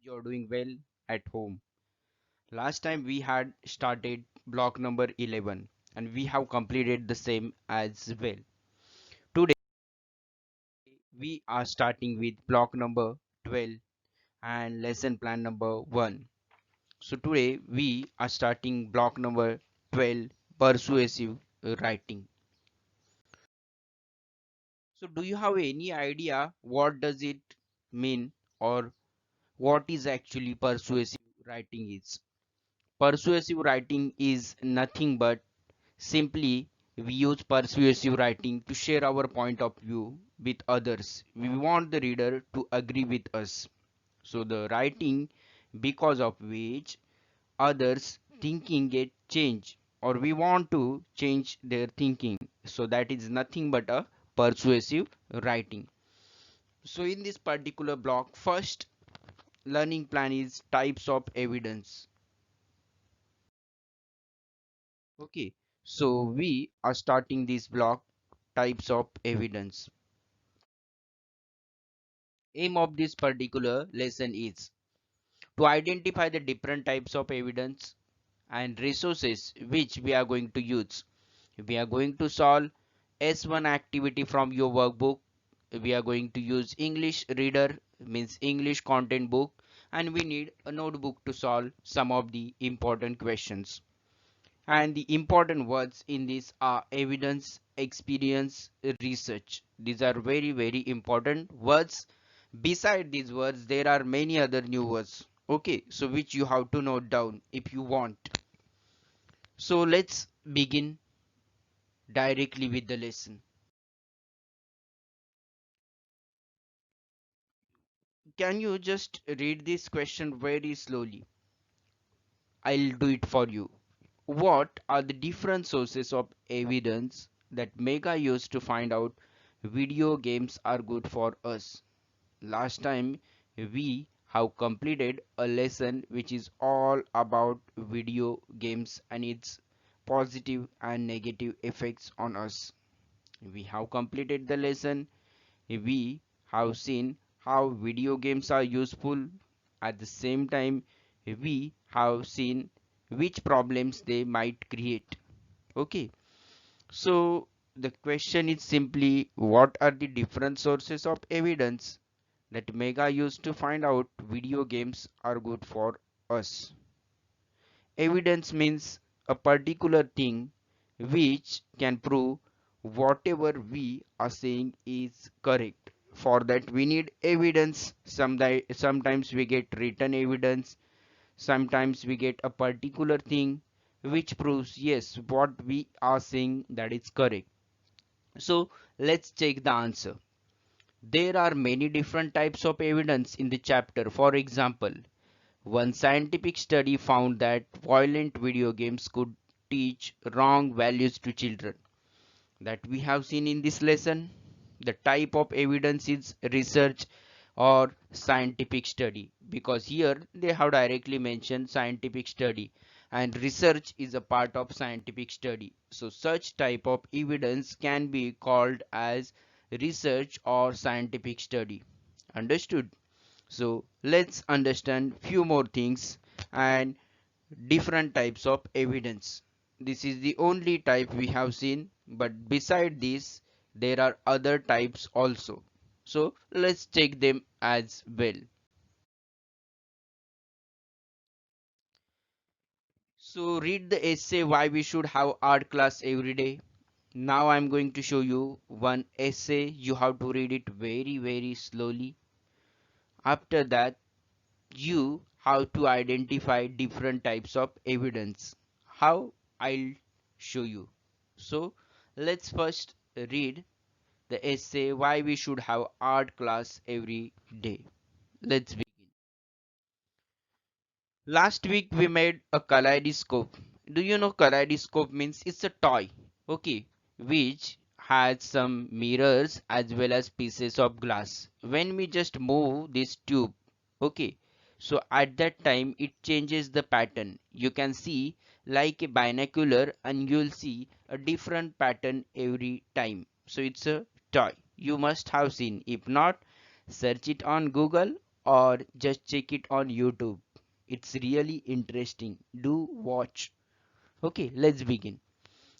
you're doing well at home. Last time we had started block number 11 and we have completed the same as well. Today we are starting with block number 12 and lesson plan number 1. So today we are starting block number 12, persuasive writing. So do you have any idea what does it mean or what is actually persuasive writing is? Persuasive writing is nothing but simply we use persuasive writing to share our point of view with others. We want the reader to agree with us. So the writing because of which others thinking get change or we want to change their thinking. So that is nothing but a persuasive writing. So in this particular block, first learning plan is types of evidence. Okay, so we are starting this block types of evidence. Aim of this particular lesson is to identify the different types of evidence and resources which we are going to use. We are going to solve S1 activity from your workbook. We are going to use English reader means English content book and we need a notebook to solve some of the important questions. And the important words in this are evidence, experience, research. These are very, very important words. Beside these words, there are many other new words. Okay, so which you have to note down if you want. So let's begin directly with the lesson. Can you just read this question very slowly? I'll do it for you. What are the different sources of evidence that Mega used to find out video games are good for us? Last time we have completed a lesson which is all about video games and its positive and negative effects on us. We have completed the lesson. We have seen how video games are useful. At the same time, we have seen which problems they might create. Okay, so the question is simply what are the different sources of evidence that Mega used to find out video games are good for us? Evidence means a particular thing which can prove whatever we are saying is correct. For that, we need evidence. Sometimes we get written evidence, sometimes we get a particular thing which proves yes, what we are saying that is correct. So, let's check the answer. There are many different types of evidence in the chapter. For example, one scientific study found that violent video games could teach wrong values to children. That we have seen in this lesson. The type of evidence is research or scientific study because here they have directly mentioned scientific study and research is a part of scientific study. So such type of evidence can be called as research or scientific study. Understood? So let's understand few more things and different types of evidence. This is the only type we have seen, but beside this there are other types also. So let's check them as well. So read the essay why we should have art class every day. Now I'm going to show you one essay. You have to read it very very slowly. After that you have to identify different types of evidence. How? I'll show you. So let's first read the essay why we should have art class every day. Let's begin. Last week we made a kaleidoscope. Do you know kaleidoscope means it's a toy, okay, which has some mirrors as well as pieces of glass. When we just move this tube, okay, so at that time it changes the pattern. You can see like a binocular and you'll see a different pattern every time. So it's a toy. You must have seen. If not, search it on Google or just check it on YouTube. It's really interesting. Do watch. Okay, let's begin.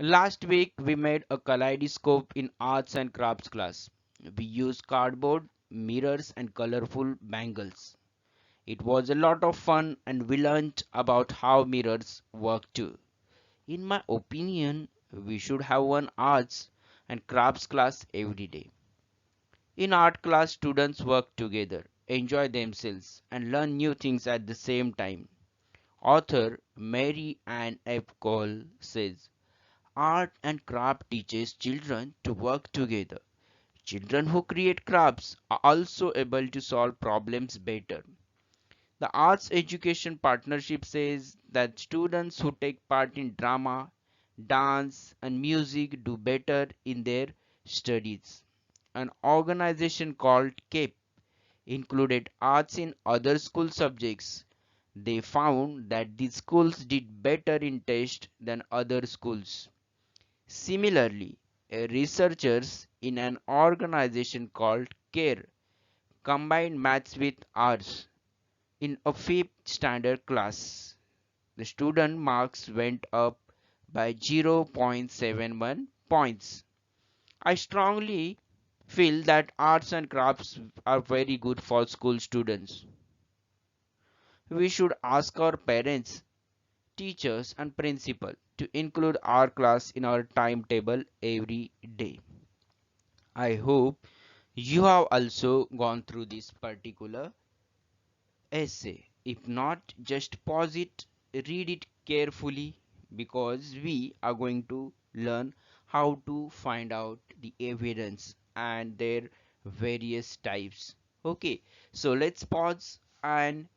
Last week we made a kaleidoscope in arts and crafts class. We used cardboard, mirrors and colorful bangles. It was a lot of fun and we learned about how mirrors work too. In my opinion, we should have one arts and crafts class every day. In art class, students work together, enjoy themselves, and learn new things at the same time. Author Mary Ann F. Cole says, art and craft teaches children to work together. Children who create crafts are also able to solve problems better. The Arts Education Partnership says that students who take part in drama, dance, and music do better in their studies. An organization called CAPE included arts in other school subjects. They found that these schools did better in tests than other schools. Similarly, researchers in an organization called CARE combined maths with arts in a fifth standard class. The student marks went up by 0.71 points. I strongly feel that arts and crafts are very good for school students. We should ask our parents, teachers, and principal to include our class in our timetable every day. I hope you have also gone through this particular essay. If not, just pause it, read it carefully because we are going to learn how to find out the evidence and their various types. Okay, so let's pause and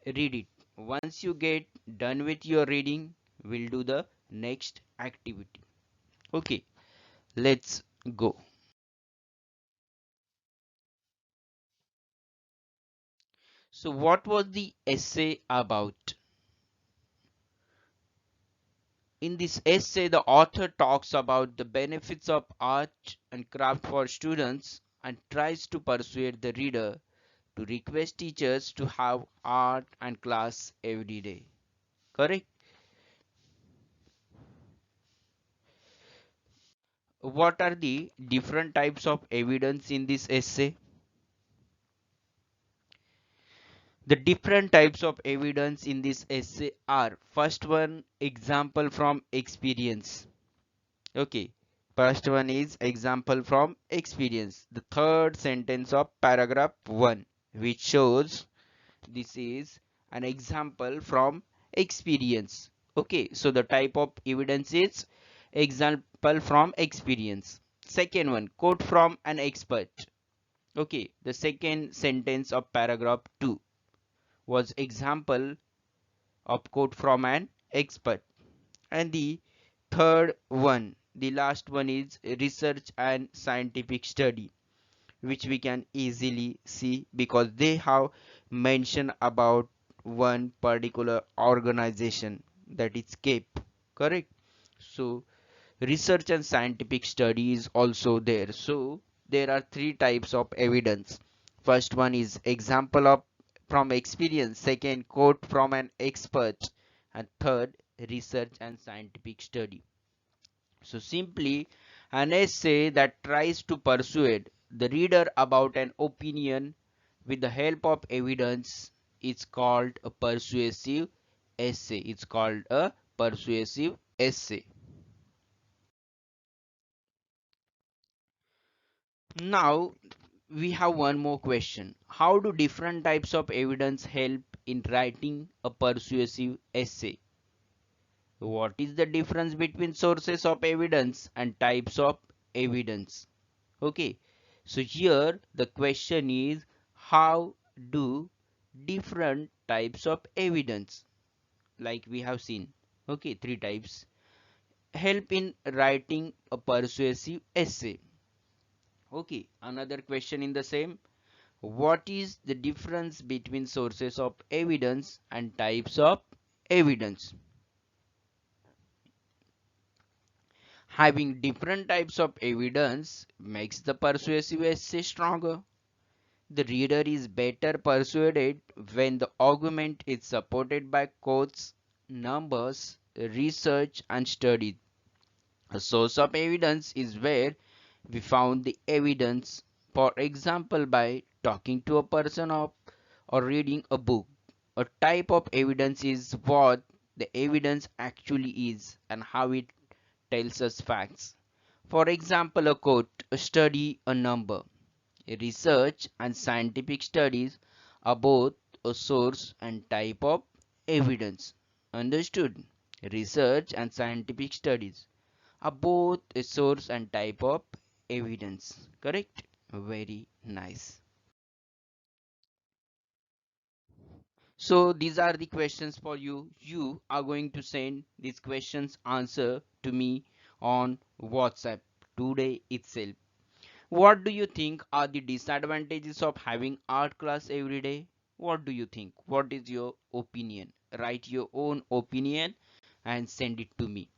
read it. Once you get done with your reading, we'll do the next activity. Okay, let's go. So, what was the essay about? In this essay, the author talks about the benefits of art and craft for students and tries to persuade the reader to request teachers to have art and class every day. Correct? What are the different types of evidence in this essay? The different types of evidence in this essay are first one, example from experience. Okay, first one is example from experience. The third sentence of paragraph 1, which shows this is an example from experience. Okay, so the type of evidence is example from experience. Second one, quote from an expert. Okay, the second sentence of paragraph 2 was example of quote from an expert. And the third one, the last one is research and scientific study, which we can easily see because they have mentioned about one particular organization, that is CAPE. Correct? So research and scientific study is also there. So there are three types of evidence. First one is example of from experience, second quote from an expert, and third research and scientific study. So simply an essay that tries to persuade the reader about an opinion with the help of evidence is called a persuasive essay. It's called a persuasive essay. Now we have one more question. How do different types of evidence help in writing a persuasive essay? What is the difference between sources of evidence and types of evidence? Okay, so here the question is, how do different types of evidence, like we have seen, okay, three types, help in writing a persuasive essay? Okay, another question in the same, what is the difference between sources of evidence and types of evidence? Having different types of evidence makes the persuasive essay stronger. The reader is better persuaded when the argument is supported by quotes, numbers, research, and studies. A source of evidence is where we found the evidence, for example, by talking to a person or reading a book. A type of evidence is what the evidence actually is and how it tells us facts. For example, a quote, a study, a number. Research and scientific studies are both a source and type of evidence. Understood? Research and scientific studies are both a source and type of evidence. Correct? Very nice. So these are the questions for you. You are going to send these questions answer to me on WhatsApp today itself. What do you think are the disadvantages of having art class every day? What do you think? What is your opinion? Write your own opinion and send it to me.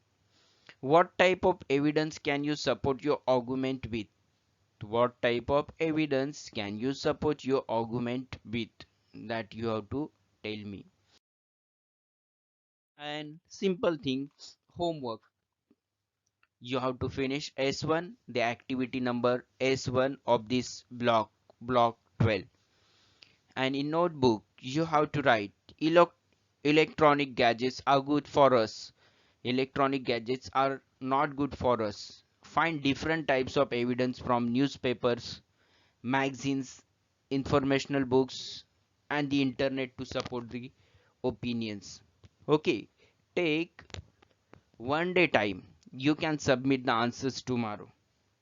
What type of evidence can you support your argument with? What type of evidence can you support your argument with? That you have to tell me. And simple thing, homework. You have to finish S1, the activity number S1 of this block 12. And in notebook, you have to write electronic gadgets are good for us. Electronic gadgets are not good for us. Find different types of evidence from newspapers, magazines, informational books, and the internet to support the opinions. Okay, take 1 day time. You can submit the answers tomorrow.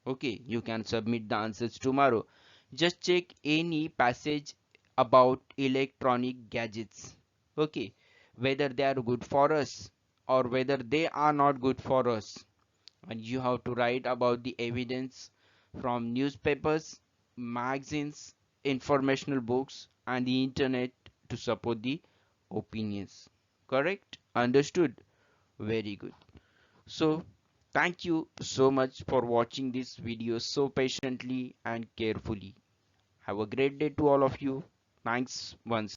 Okay, you can submit the answers tomorrow. Just check any passage about electronic gadgets. Okay, whether they are good for us or whether they are not good for us. And you have to write about the evidence from newspapers, magazines, informational books, and the internet to support the opinions. Correct? Understood? Very good. So, thank you so much for watching this video so patiently and carefully. Have a great day to all of you. Thanks once.